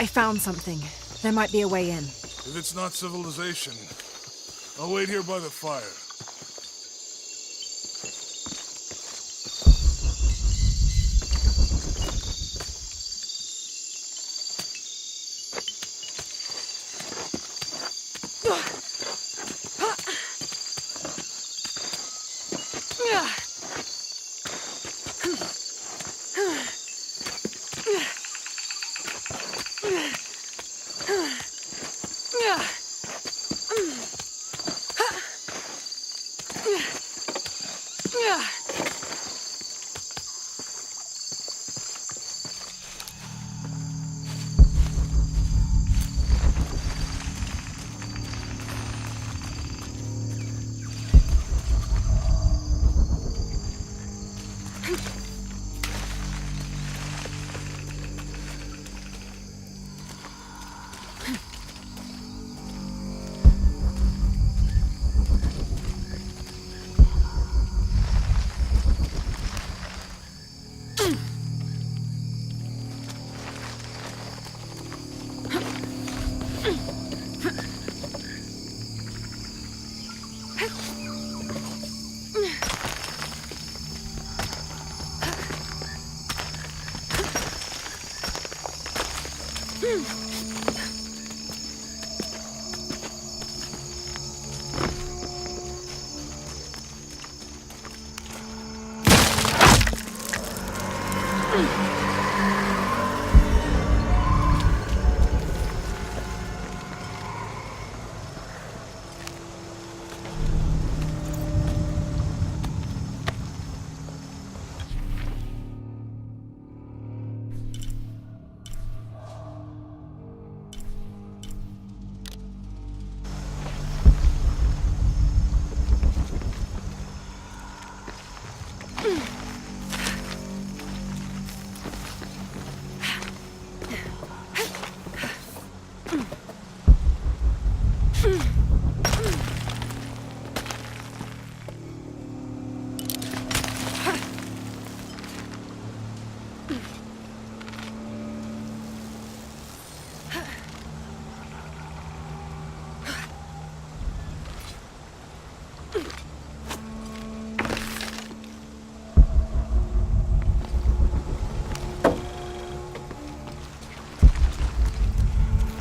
I found something. There might be a way in. If it's not civilization, I'll wait here by the fire.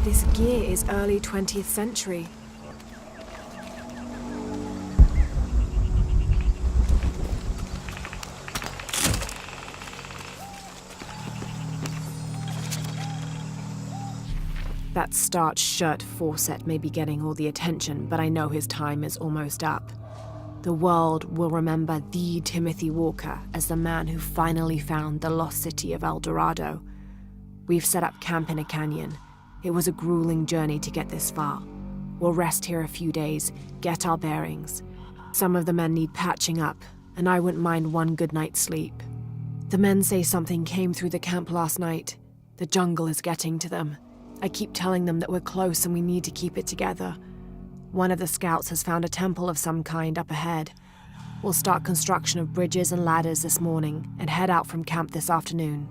This gear is early 20th century. That starched shirt Fawcett may be getting all the attention, but I know his time is almost up. The world will remember the Timothy Walker as the man who finally found the lost city of El Dorado. We've set up camp in a canyon. It was a grueling journey to get this far. We'll rest here a few days, get our bearings. Some of the men need patching up, and I wouldn't mind one good night's sleep. The men say something came through the camp last night. The jungle is getting to them. I keep telling them that we're close and we need to keep it together. One of the scouts has found a temple of some kind up ahead. We'll start construction of bridges and ladders this morning and head out from camp this afternoon.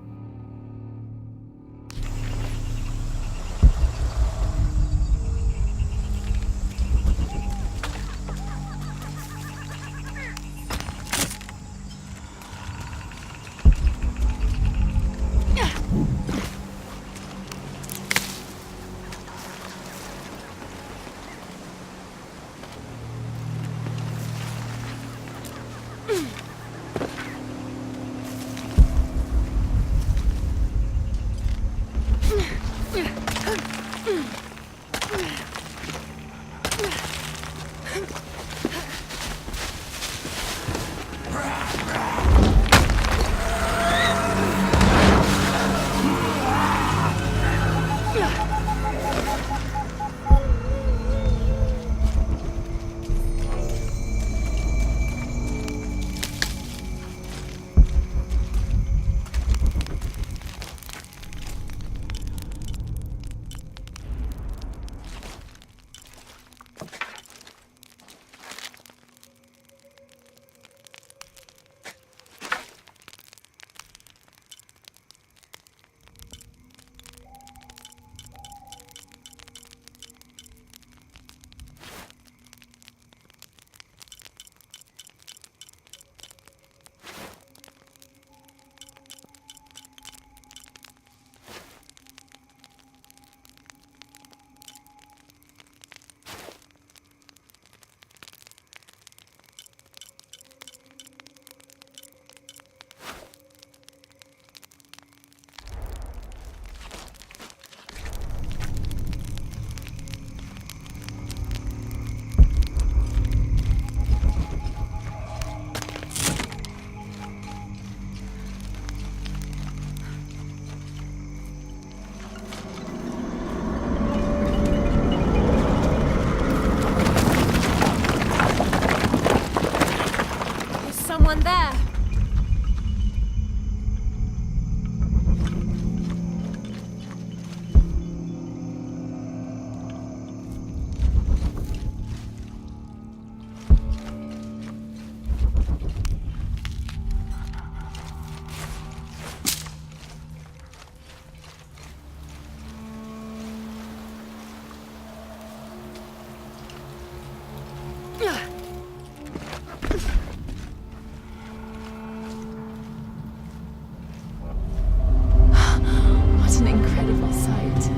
What an incredible sight.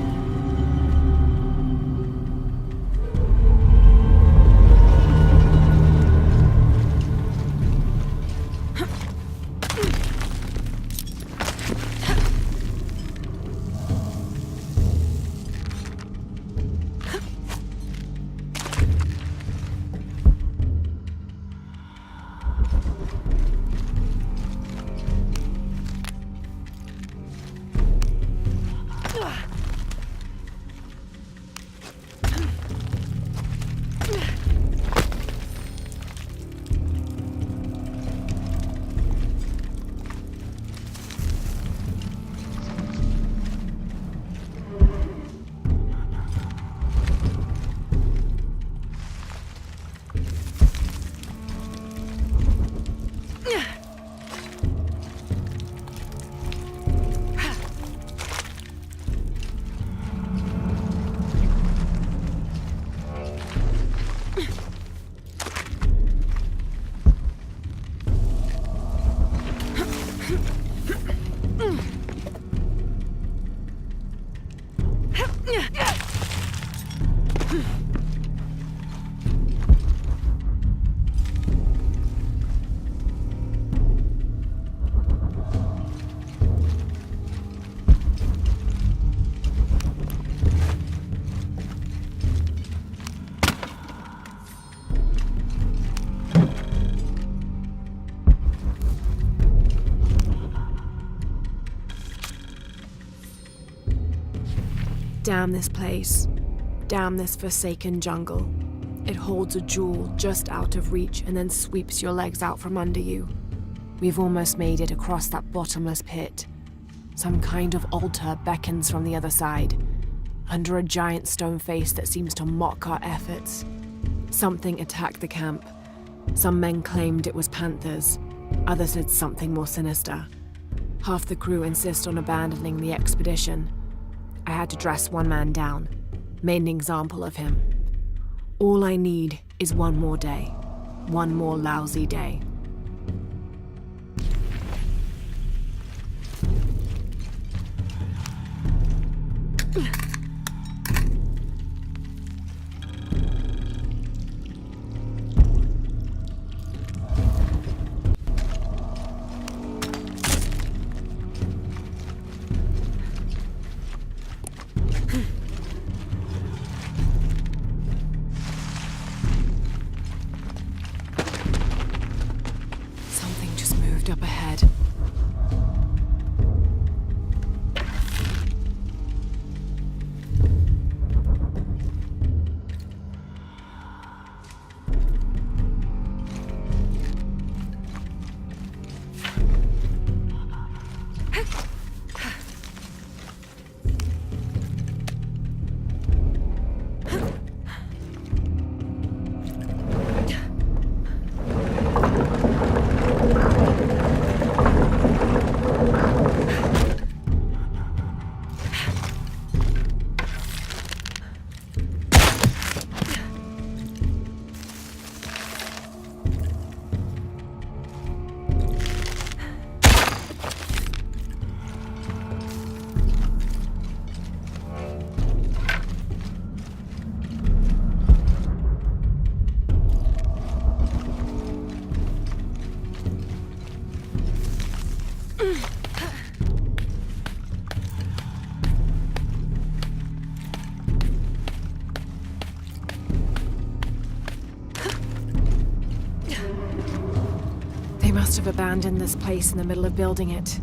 Damn this place. Damn this forsaken jungle. It holds a jewel just out of reach and then sweeps your legs out from under you. We've almost made it across that bottomless pit. Some kind of altar beckons from the other side, under a giant stone face that seems to mock our efforts. Something attacked the camp. Some men claimed it was panthers. Others said something more sinister. Half the crew insist on abandoning the expedition. I had to dress one man down, made an example of him. All I need is one more day. One more lousy day. Up ahead. They must have abandoned this place in the middle of building it.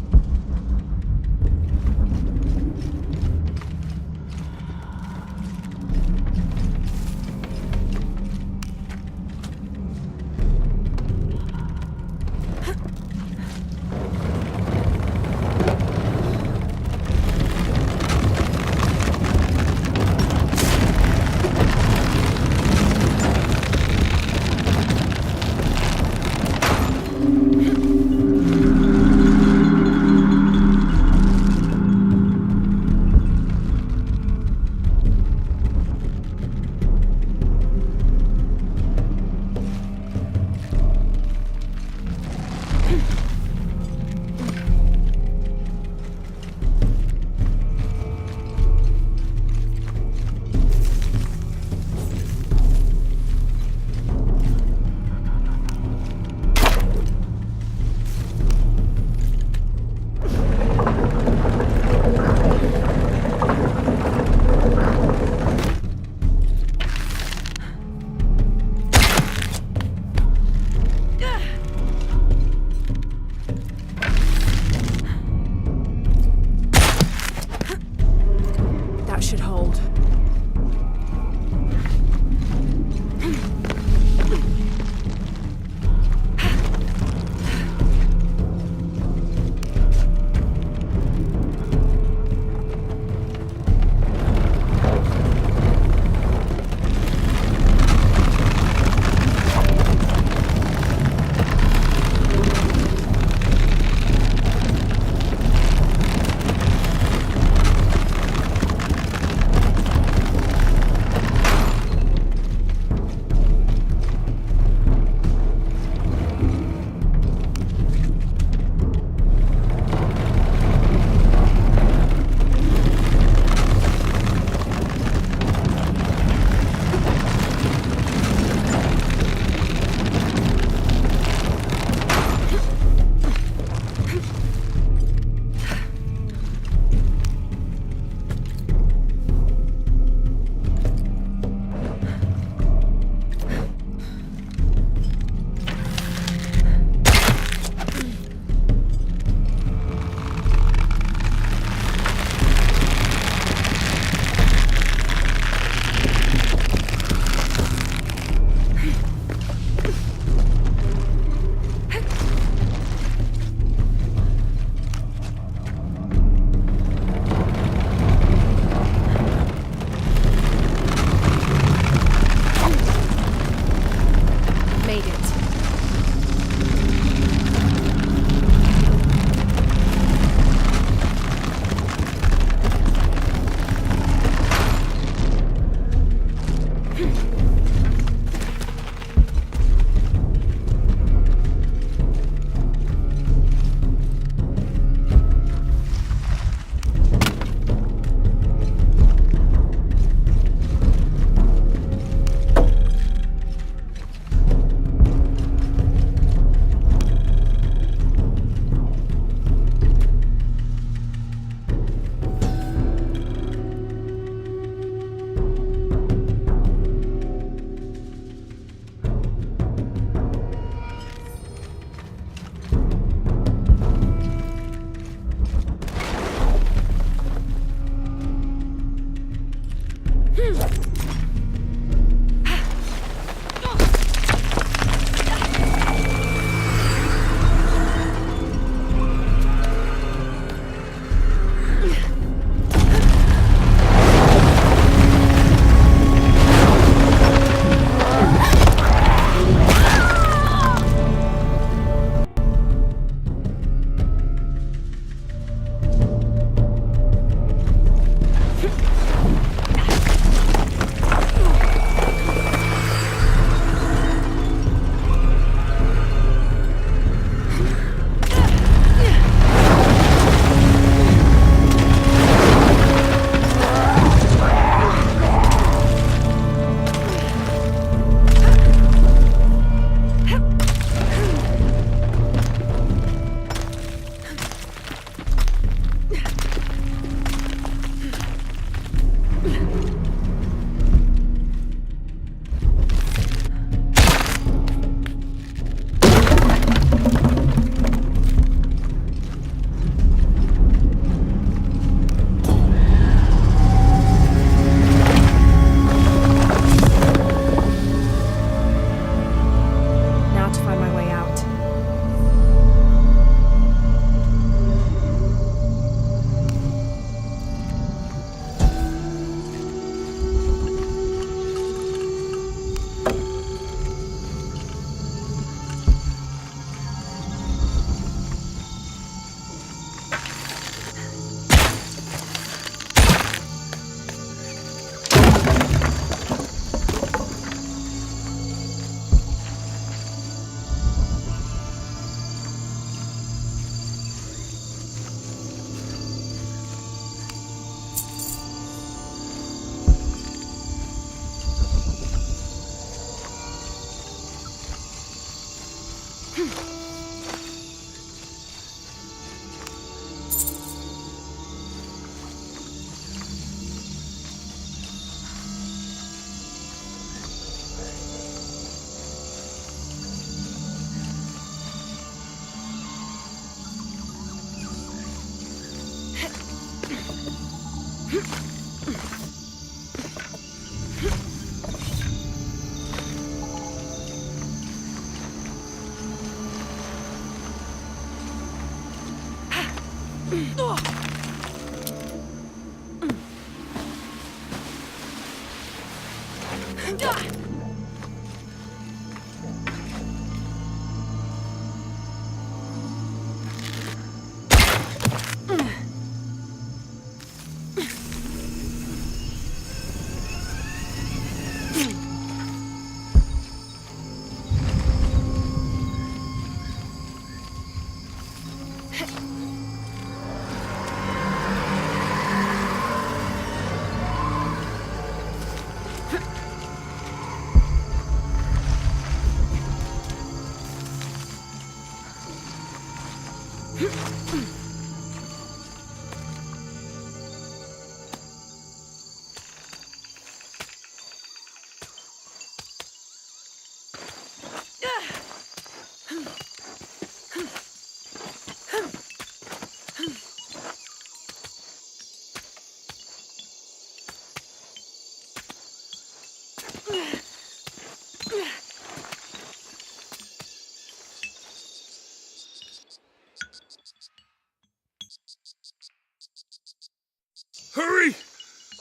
Hurry!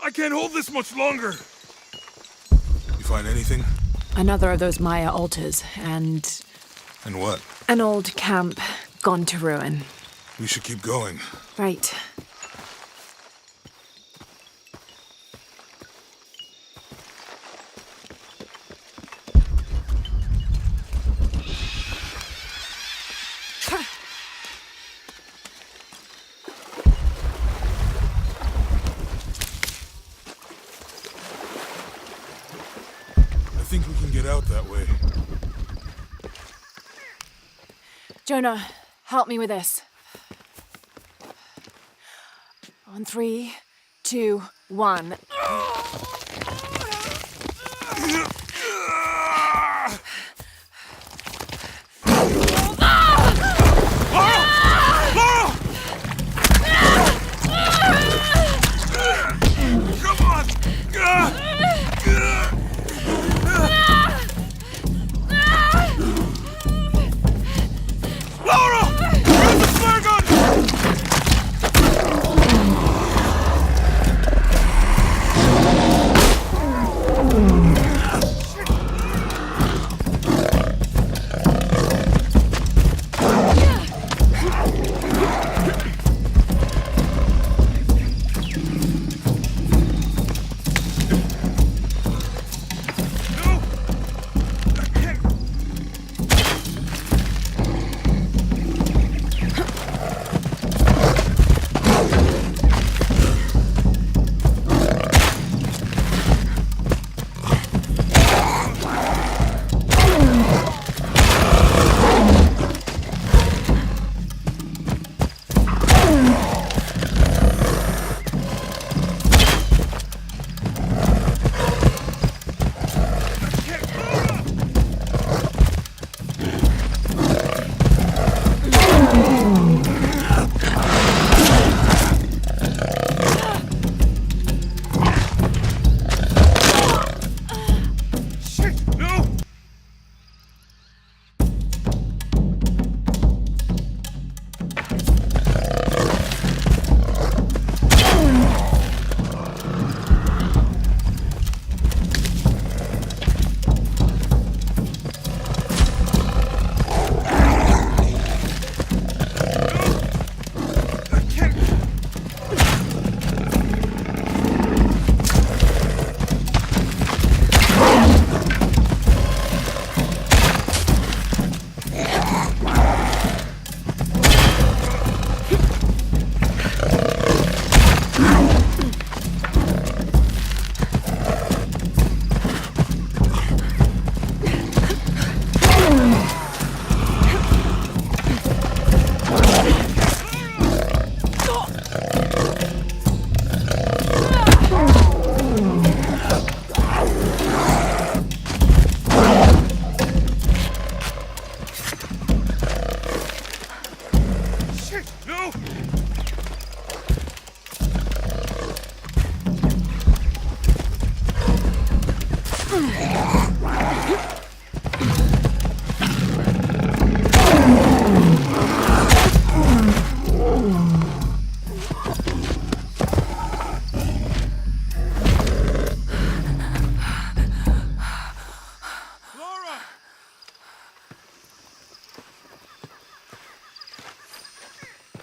I can't hold this much longer! You find anything? Another of those Maya altars, and And what? an old camp gone to ruin. We should keep going. Right. I think we can get out that way. Jonah, help me with this. On 3, 2, 1. Come on! Laura! Use the flare gun!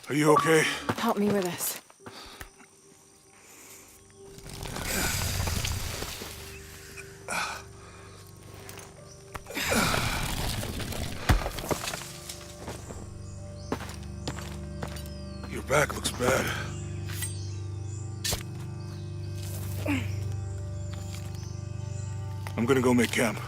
Are you okay? Help me with this. Your back looks bad. I'm gonna go make camp.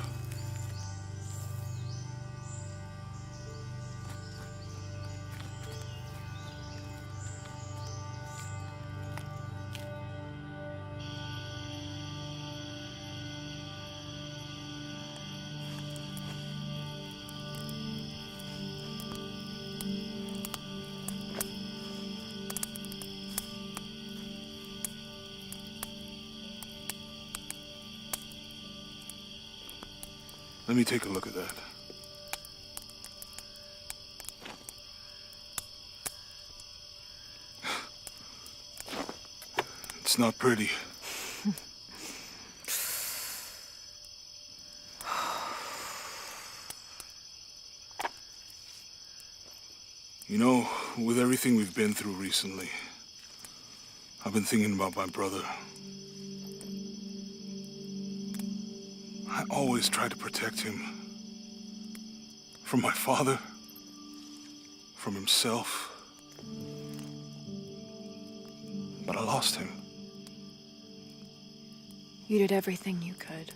Let me take a look at that. It's not pretty. You know, with everything we've been through recently, I've been thinking about my brother. I always tried to protect him. From my father. From himself. But I lost him. You did everything you could.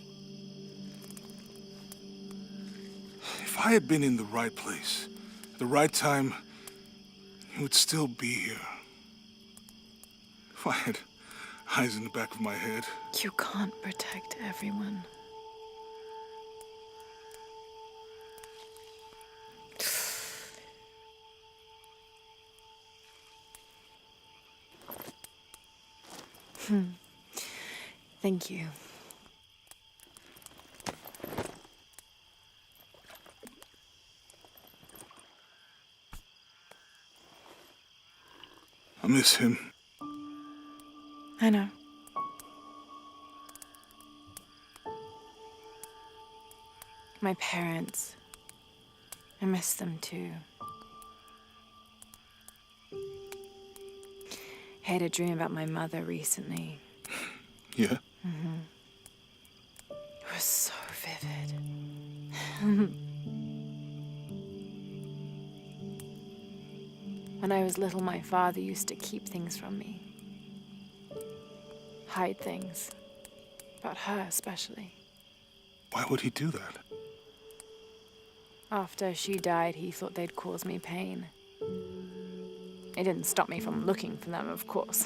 If I had been in the right place, at the right time, he would still be here. If I had eyes in the back of my head. You can't protect everyone. Thank you. I miss him. I know. My parents. I miss them too. I had a dream about my mother recently. Yeah? It was so vivid. When I was little, my father used to keep things from me. Hide things. About her, especially. Why would he do that? After she died, he thought they'd cause me pain. It didn't stop me from looking for them, of course.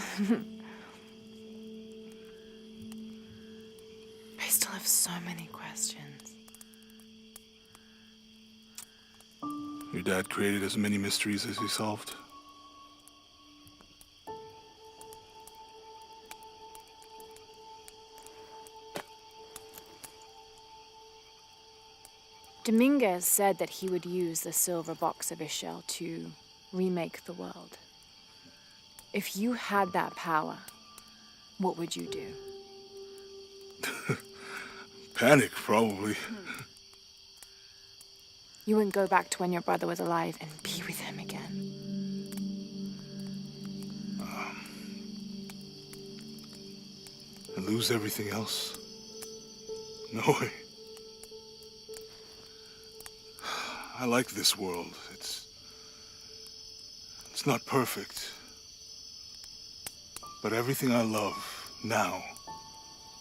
I still have so many questions. Your dad created as many mysteries as he solved. Dominguez said that he would use the silver box of Ishel to remake the world. If you had that power, what would you do? Panic, probably. You wouldn't go back to when your brother was alive and be with him again. And lose everything else? No way. I like this world. It's not perfect. But everything I love now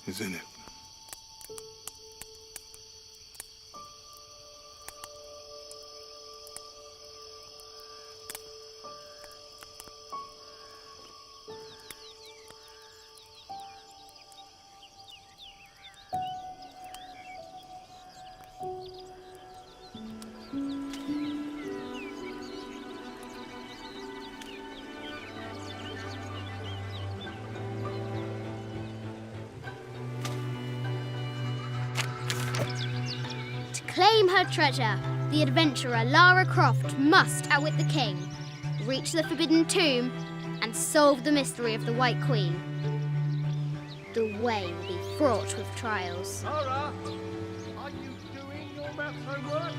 is in it. Claim her treasure. The adventurer Lara Croft must outwit the king, reach the forbidden tomb, and solve the mystery of the White Queen. The way will be fraught with trials. Lara, are you doing your maths homework?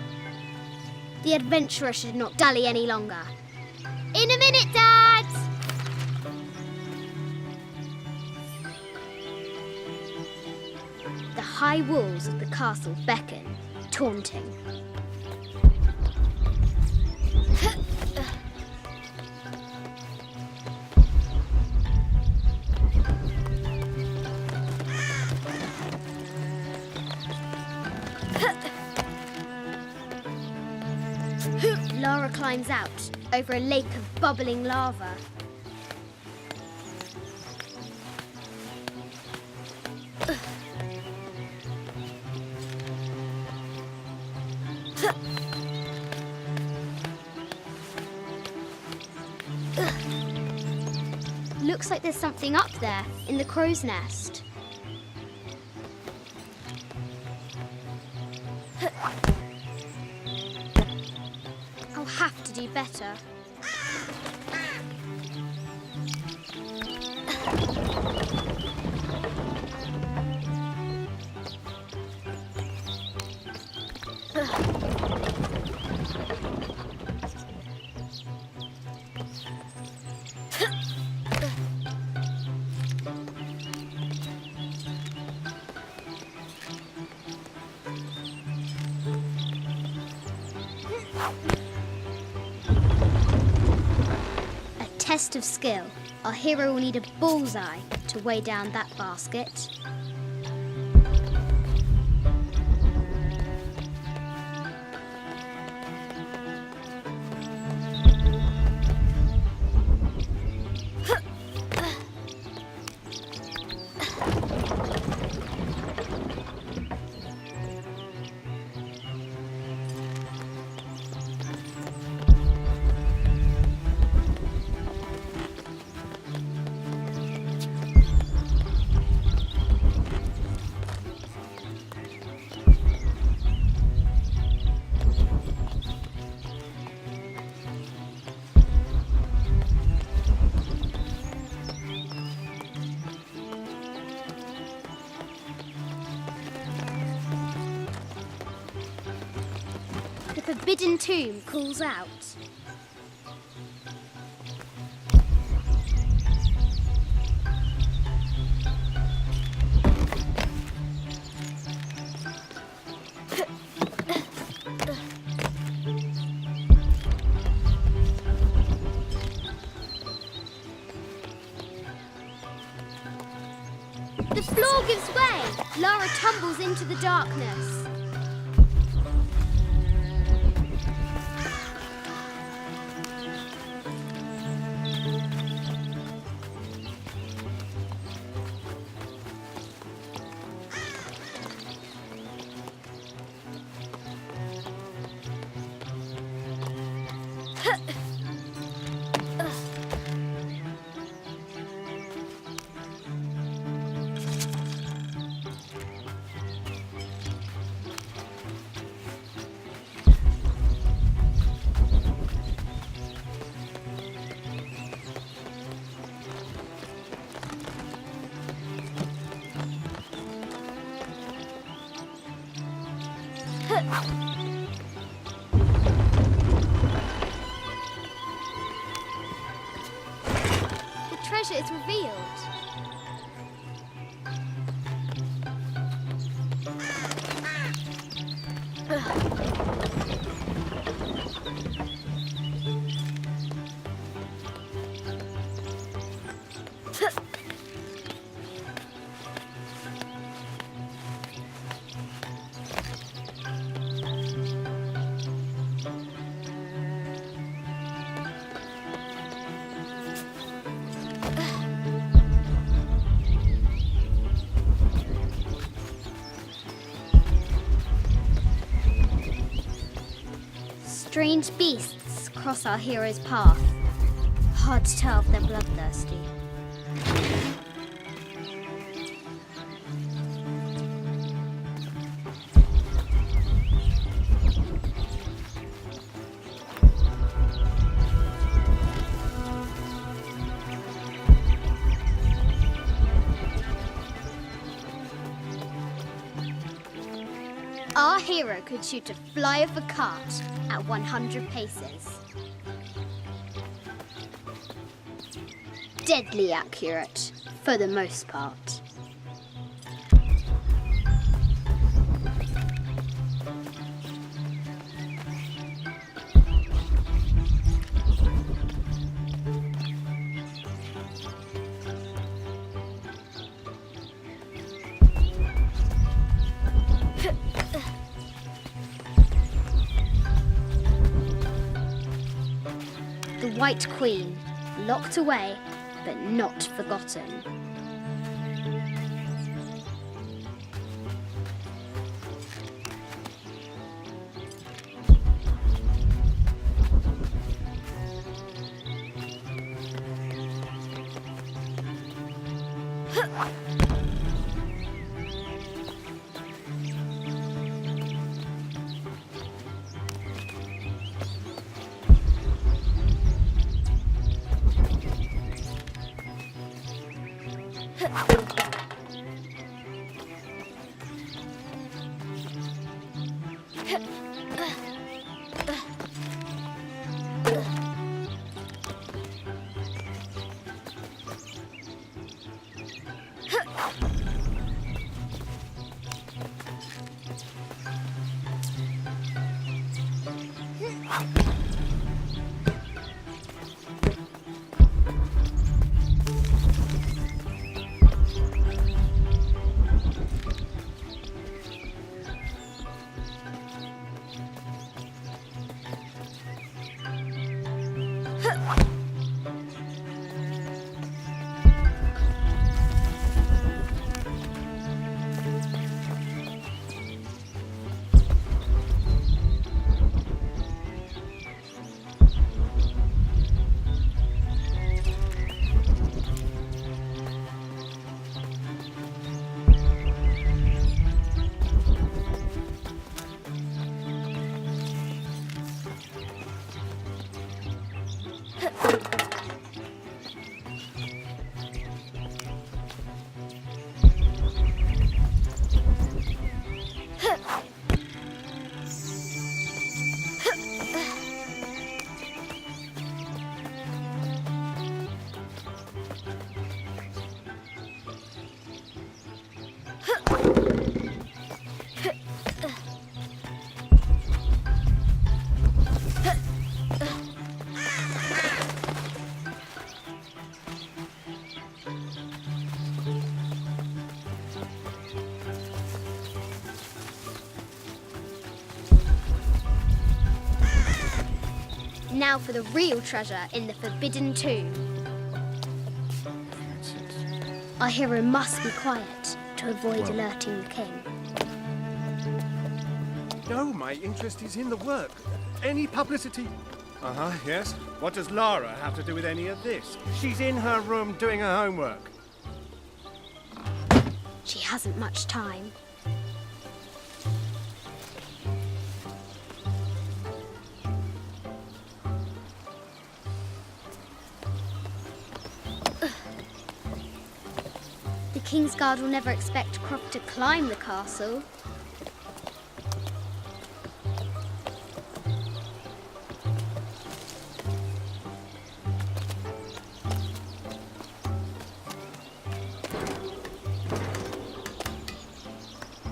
The adventurer should not dally any longer. In a minute, Dad! The high walls of the castle beckon, taunting. Lara climbs out over a lake of bubbling lava. Looks like there's something up there in the crow's nest. I'll have to do better. Test of skill. Our hero will need a bullseye to weigh down that basket. The forbidden tomb calls out. The floor gives way. Lara tumbles into the darkness. The treasure is revealed. Strange beasts cross our hero's path. Hard to tell if they're bloodthirsty. Our hero could shoot a fly of a cart at 100 paces. deadly accurate, for the most part. The White Queen, locked away, but not forgotten. Now for the real treasure in the Forbidden Tomb. Our hero must be quiet to avoid alerting the king. No, my interest is in the work. Any publicity? Uh-huh, yes. What does Lara have to do with any of this? She's in her room doing her homework. She hasn't much time. The Kingsguard will never expect Croft to climb the castle.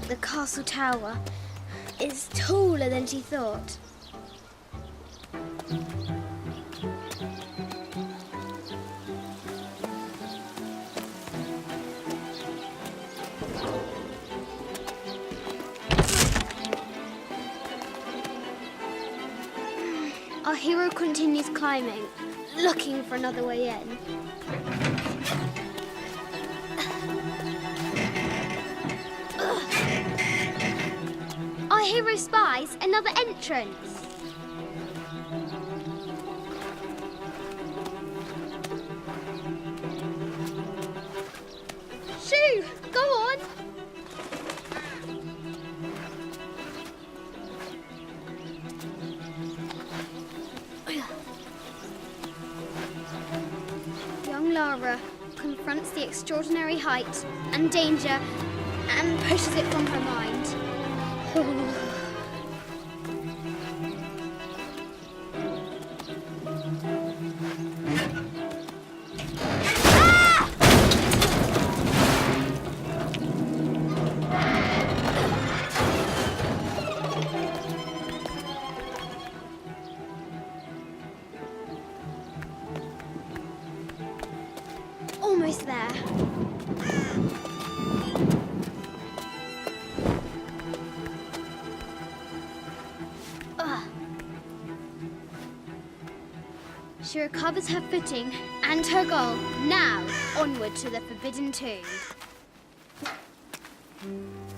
The castle tower is taller than she thought. Our hero continues climbing, looking for another way in. Our hero spies another entrance. Shoo! Go on! Young Lara confronts the extraordinary height and danger and pushes it from her mind. almost there. She recovers her footing and her goal. Now, onward to the Forbidden Tomb.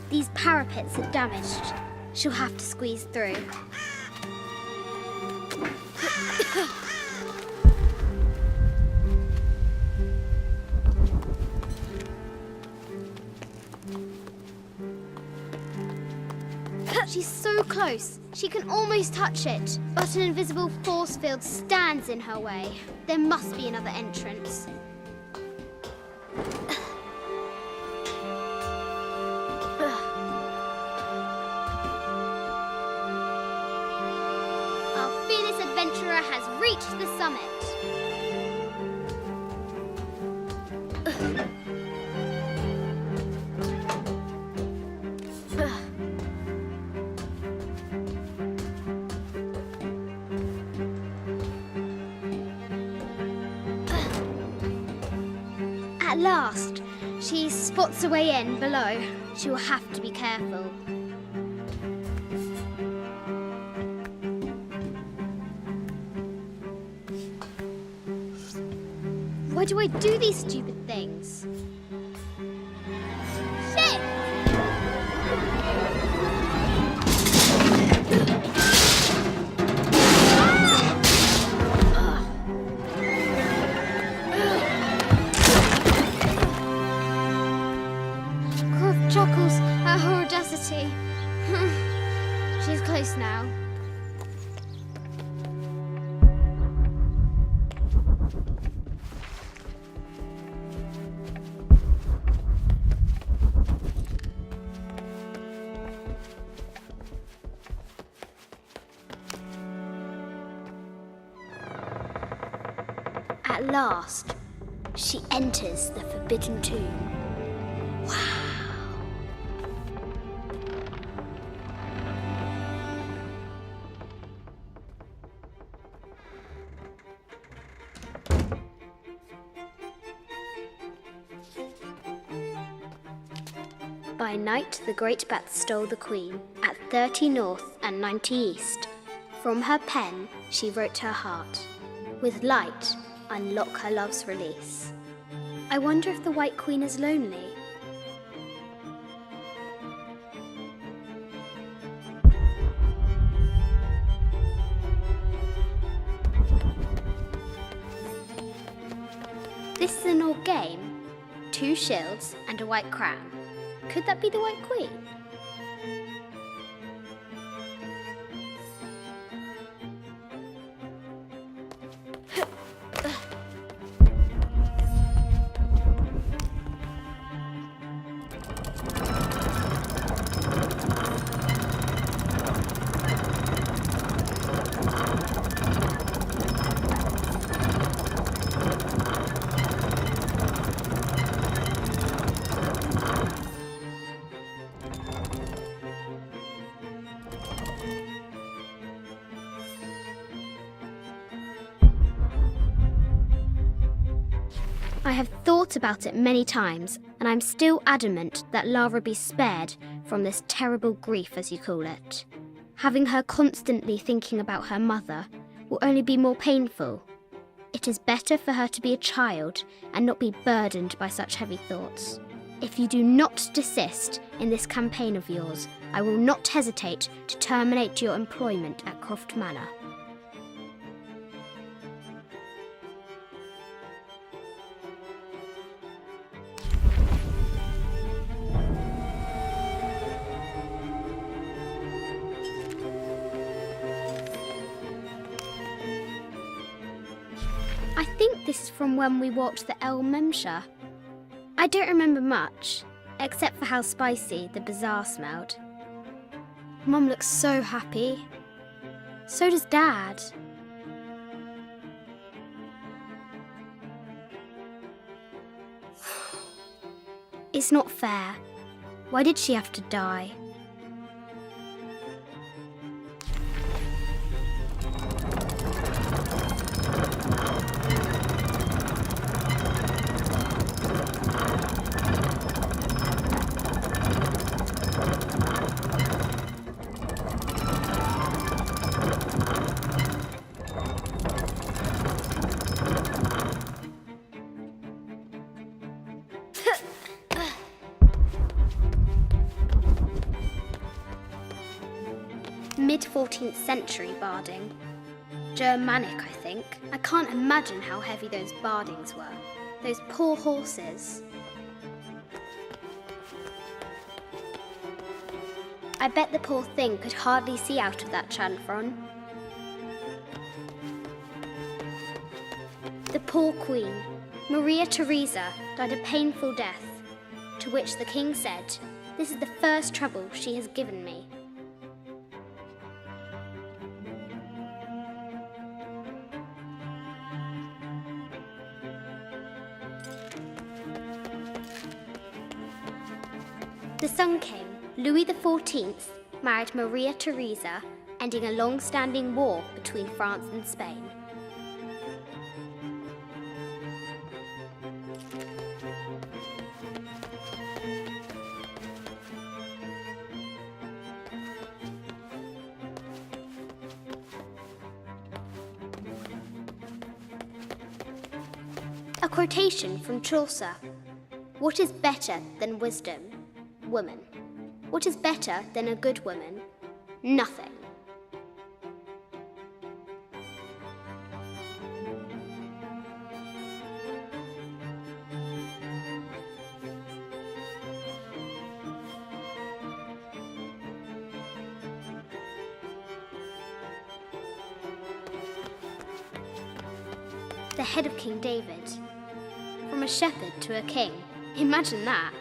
These parapets are damaged. She'll have to squeeze through. She's so close. She can almost touch it. But an invisible force field stands in her way. There must be another entrance. Our fearless adventurer has reached the summit. At last, she spots a way in below. She will have to be careful. Why do I do these stupid things? Shit! Croft chuckles at her audacity. She's close now. At last, she enters the Forbidden Tomb. Wow. By night, the great bat stole the queen at 30 north and 90 east. From her pen, she wrote her heart. With light, unlock her love's release. I wonder if the White Queen is lonely. This is an old game. 2 shields and a white crown. Could that be the White Queen? I have thought about it many times, and I'm still adamant that Lara be spared from this terrible grief, as you call it. Having her constantly thinking about her mother will only be more painful. It is better for her to be a child and not be burdened by such heavy thoughts. If you do not desist in this campaign of yours, I will not hesitate to terminate your employment at Croft Manor. I think this is from when we walked the El Memsha. I don't remember much, except for how spicy the bazaar smelled. Mum looks so happy. So does Dad. It's not fair. Why did she have to die? 14th century barding. Germanic, I think. I can't imagine how heavy those bardings were. Those poor horses. I bet the poor thing could hardly see out of that chanfron. The poor queen, Maria Theresa, died a painful death, to which the king said, "This is the first trouble she has given me." The Sun King, Louis XIV, married Maria Theresa, ending a long-standing war between France and Spain. A quotation from Chaucer. What is better than wisdom? Woman. What is better than a good woman? Nothing. The head of King David. From a shepherd to a king. Imagine that.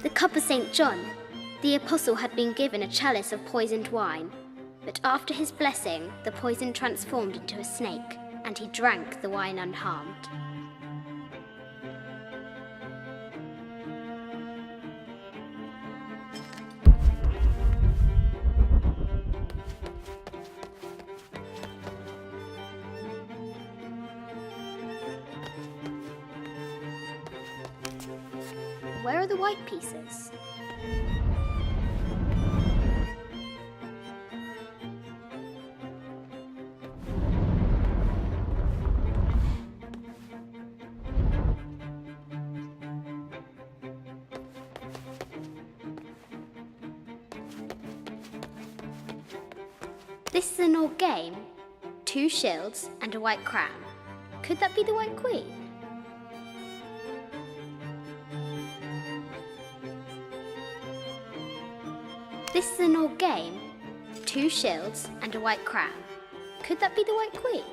The cup of St. John. The apostle had been given a chalice of poisoned wine, but after his blessing, the poison transformed into a snake, and he drank the wine unharmed. Where are the white pieces? This is an old game. 2 shields and a white crown. Could that be the White Queen? This is an old game. 2 shields and a white crown. Could that be the White Queen?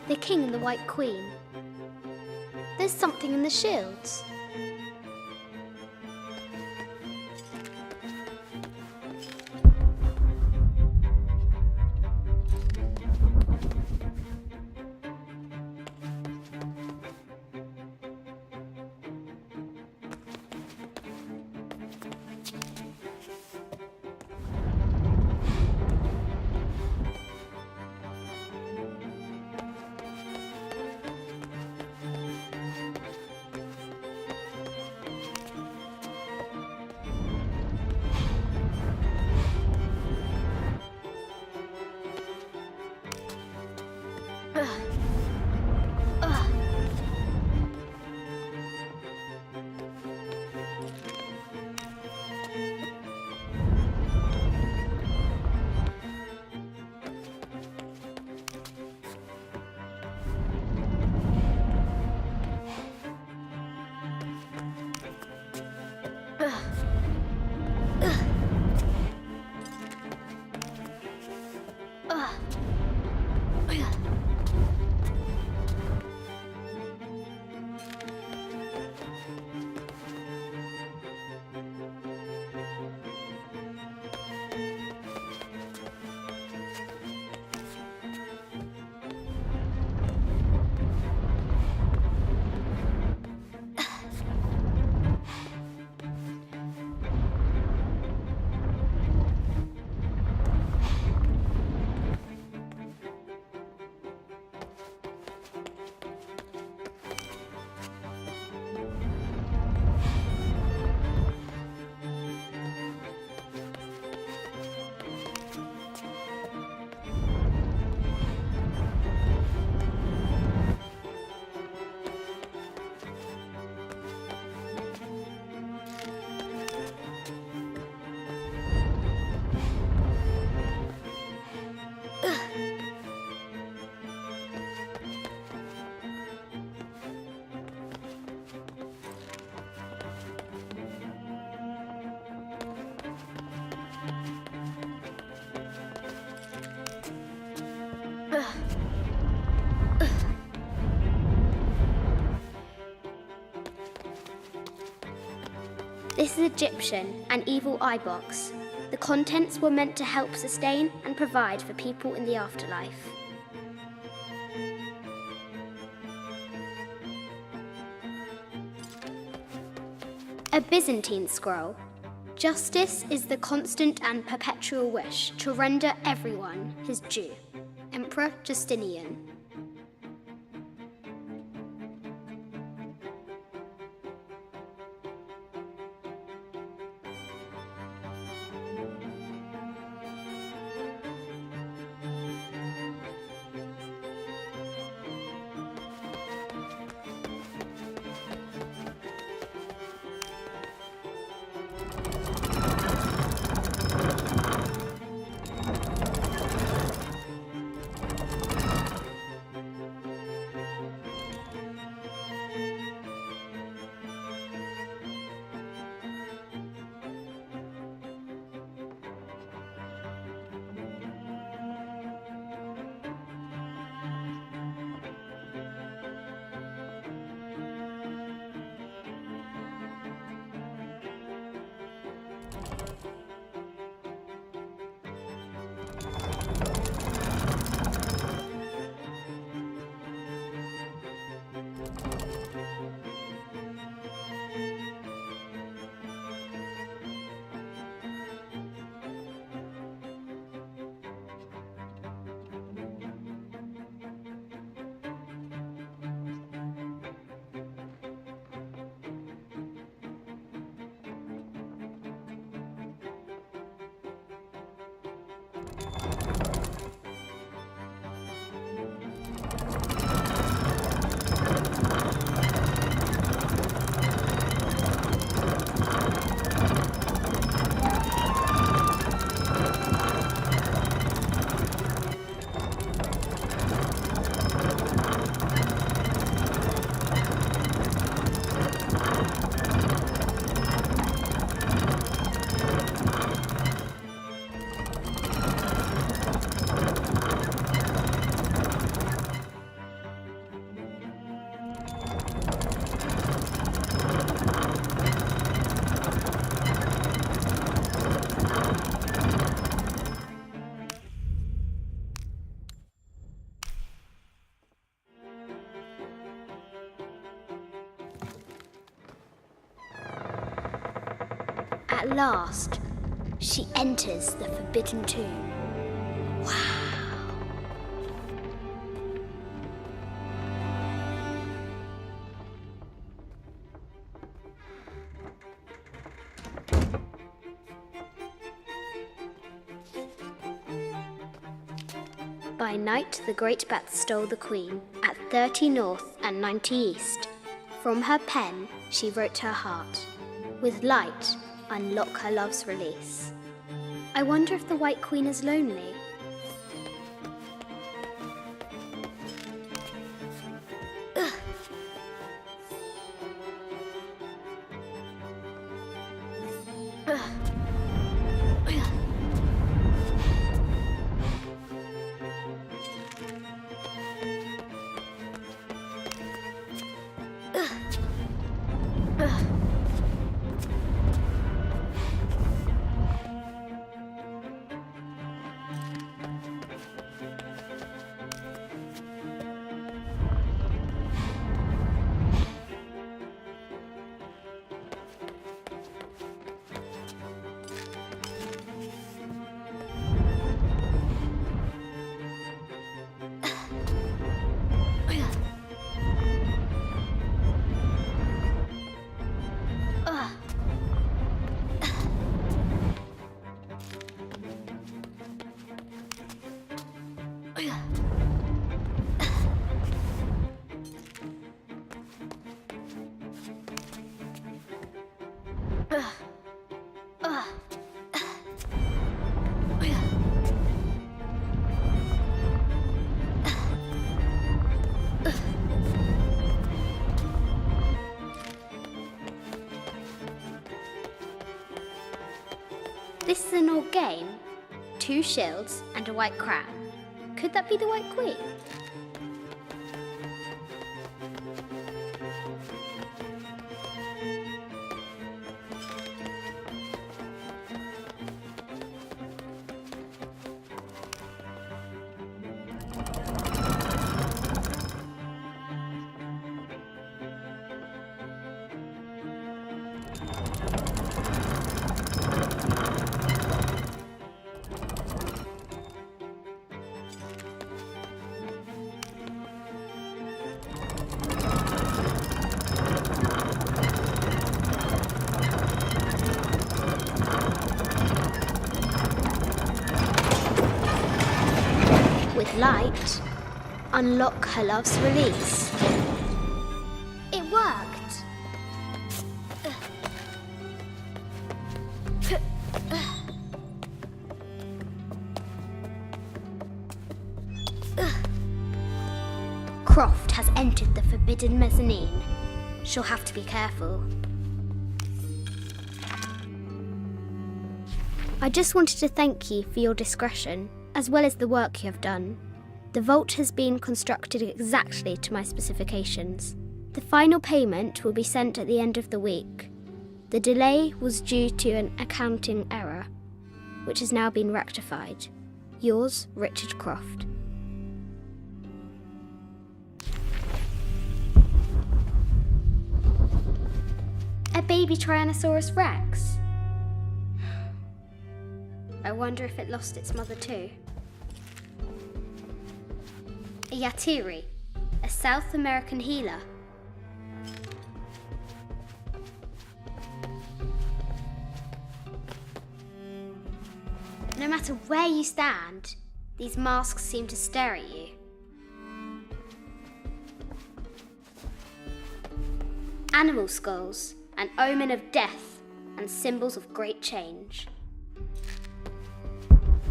The king and the White Queen. There's something in the shields. This is Egyptian, an evil eye box. The contents were meant to help sustain and provide for people in the afterlife. A Byzantine scroll. Justice is the constant and perpetual wish to render everyone his due. Emperor Justinian. At last, she enters the Forbidden Tomb. Wow! By night, the great bat stole the queen at 30 north and 90 east. From her pen, she wrote her heart. With light, unlock her love's release. I wonder if the White Queen is lonely. This is an old game. 2 shields and a white crown. Could that be the White Queen? With light, unlock her love's release. It worked. Croft has entered the forbidden mezzanine. She'll have to be careful. I just wanted to thank you for your discretion, as well as the work you have done. The vault has been constructed exactly to my specifications. The final payment will be sent at the end of the week. The delay was due to an accounting error, which has now been rectified. Yours, Richard Croft. A baby Tyrannosaurus Rex. I wonder if it lost its mother too. A Yatiri, a South American healer. No matter where you stand, these masks seem to stare at you. Animal skulls, an omen of death and symbols of great change.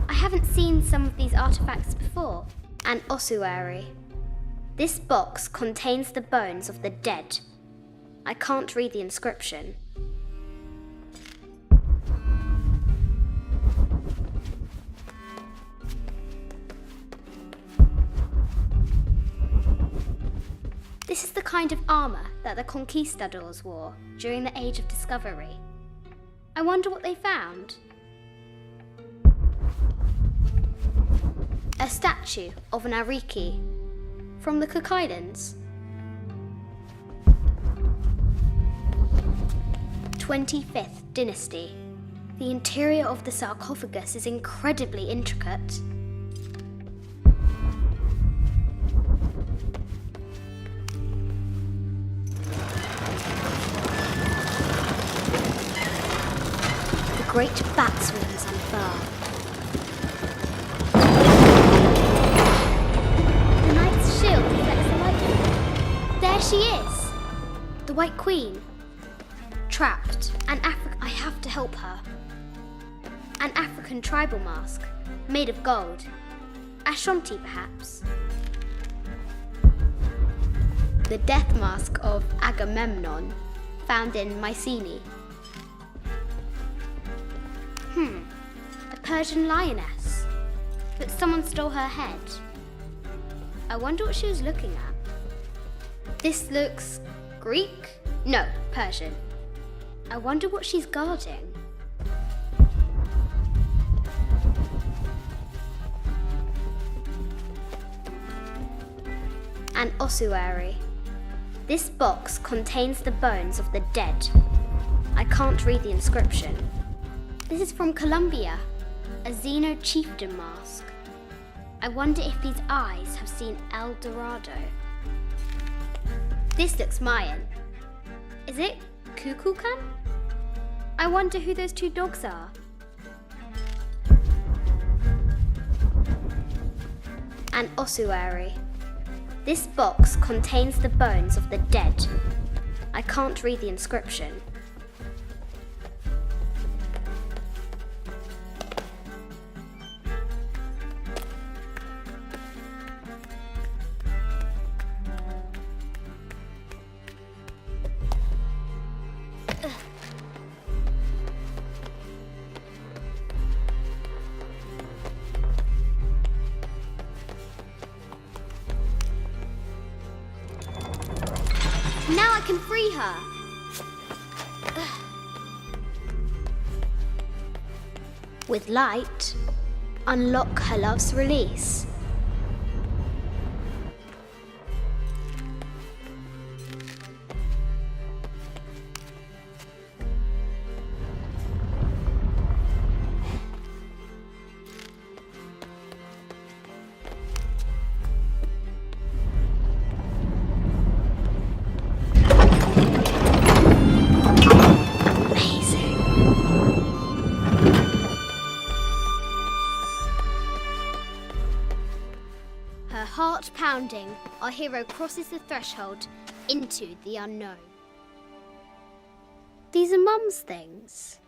I haven't seen some of these artifacts before. An ossuary. This box contains the bones of the dead. I can't read the inscription. This is the kind of armour that the conquistadors wore during the Age of Discovery. I wonder what they found. A statue of an Ariki from the Cook Islands. 25th Dynasty. The interior of the sarcophagus is incredibly intricate. The great bat's wings unfurl. There she is! The White Queen. Trapped. I have to help her. An African tribal mask, made of gold. Ashanti, perhaps. The death mask of Agamemnon, found in Mycenae. A Persian lioness. But someone stole her head. I wonder what she was looking at. This looks Greek? No, Persian. I wonder what she's guarding. An ossuary. This box contains the bones of the dead. I can't read the inscription. This is from Colombia, a Xeno chieftain mask. I wonder if these eyes have seen El Dorado. This looks Mayan. Is it Kukulkan? I wonder who those two dogs are. An ossuary. This box contains the bones of the dead. I can't read the inscription. Now I can free her. With light, unlock her love's release. pounding, our hero crosses the threshold into the unknown. These are Mum's things.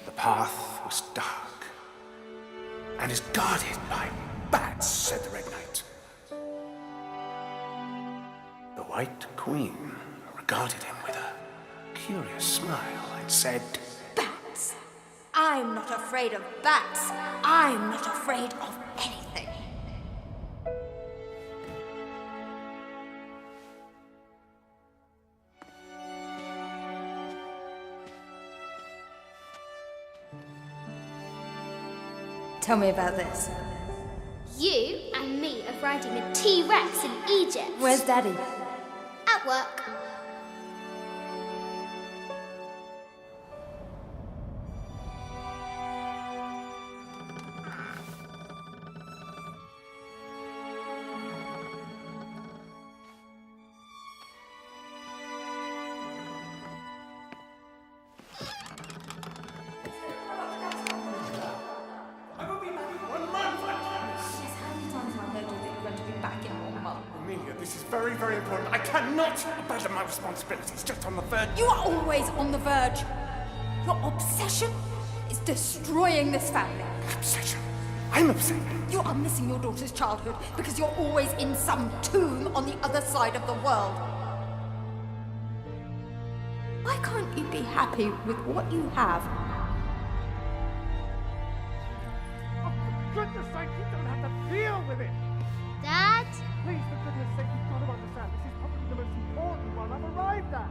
The path was dark and is guarded by bats, said the Red Knight. The White Queen regarded him with a curious smile and said, Bats! I'm not afraid of bats. I'm not afraid of anything. Tell me about this. You and me are riding a T-Rex in Egypt. Where's Daddy? At work. Amelia, this is very, very important. I cannot abandon my responsibilities just on the verge. You are always on the verge. Your obsession is destroying this family. Obsession. I'm upset. You are missing your daughter's childhood because you're always in some tomb on the other side of the world. Why can't you be happy with what you have? Oh, for goodness sake, you don't have to deal with it. Dad? Please, for goodness sake, you've got to understand. This is probably the most important one I've arrived at.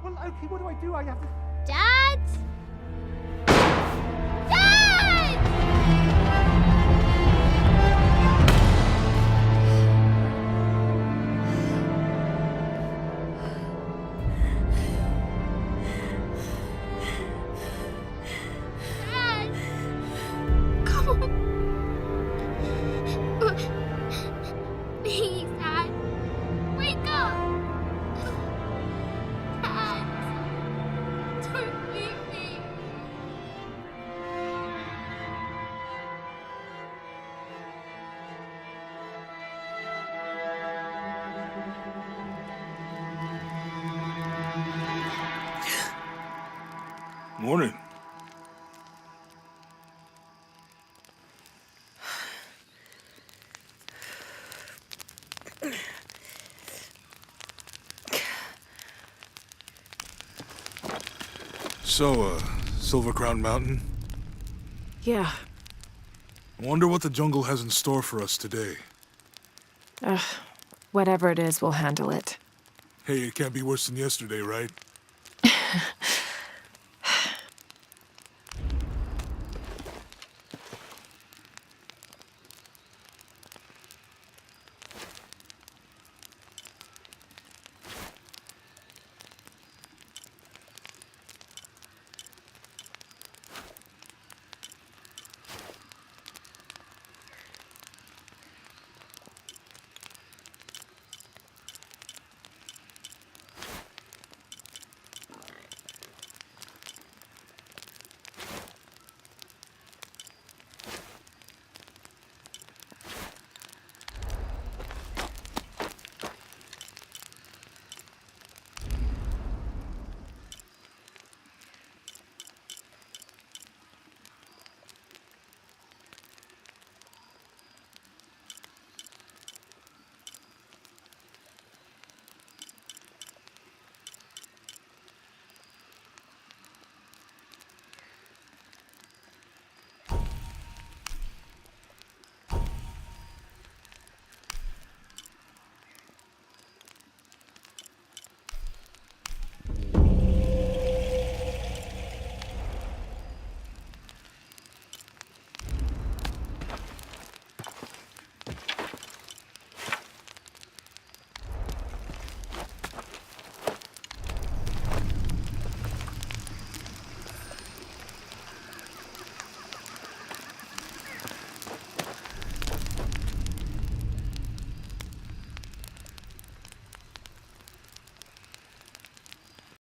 Well, okay, what do I do? I have to... Dad? Dad! Dad! Come on. Please, Dad. Wake up. Dad. Don't leave me. Morning. So, Silver Crown Mountain? Yeah. I wonder what the jungle has in store for us today. Whatever it is, we'll handle it. Hey, it can't be worse than yesterday, right?